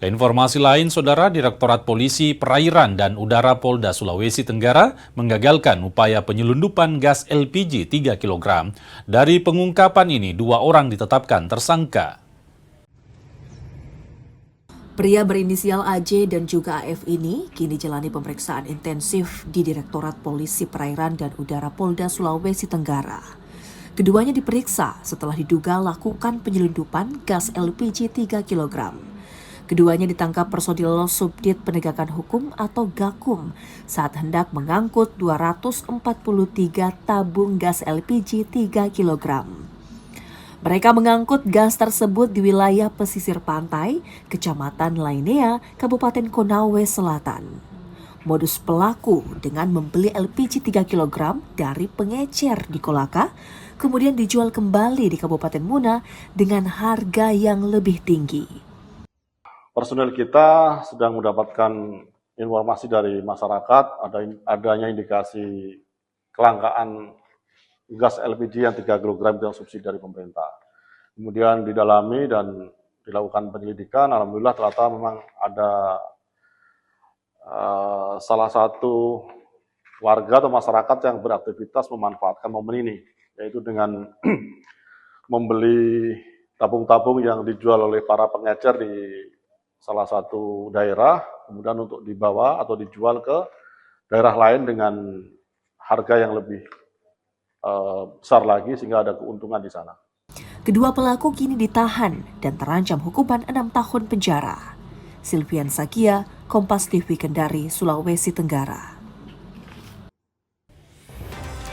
Informasi lain, Saudara, Direktorat Polisi Perairan dan Udara Polda Sulawesi Tenggara menggagalkan upaya penyelundupan gas LPG 3 kg. Dari pengungkapan ini, 2 orang ditetapkan tersangka. Pria berinisial AJ dan juga AF ini kini jalani pemeriksaan intensif di Direktorat Polisi Perairan dan Udara Polda Sulawesi Tenggara. Keduanya diperiksa setelah diduga lakukan penyelundupan gas LPG 3 kg. Keduanya ditangkap personil Subdit Penegakan Hukum atau Gakum saat hendak mengangkut 243 tabung gas LPG 3 kg. Mereka mengangkut gas tersebut di wilayah pesisir pantai, Kecamatan Lainea, Kabupaten Konawe Selatan. Modus pelaku dengan membeli LPG 3 kg dari pengecer di Kolaka, kemudian dijual kembali di Kabupaten Muna dengan harga yang lebih tinggi. Personel kita sedang mendapatkan informasi dari masyarakat adanya indikasi kelangkaan gas LPG yang 3 kg yang subsidi dari pemerintah. Kemudian didalami dan dilakukan penyelidikan, alhamdulillah ternyata memang ada salah satu warga atau masyarakat yang beraktivitas memanfaatkan momen ini, yaitu dengan membeli tabung-tabung yang dijual oleh para pengecer di salah satu daerah, kemudian untuk dibawa atau dijual ke daerah lain dengan harga yang lebih besar lagi sehingga ada keuntungan di sana. Kedua pelaku kini ditahan dan terancam hukuman 6 tahun penjara. Silvian Sakia, Kompas TV Kendari, Sulawesi Tenggara.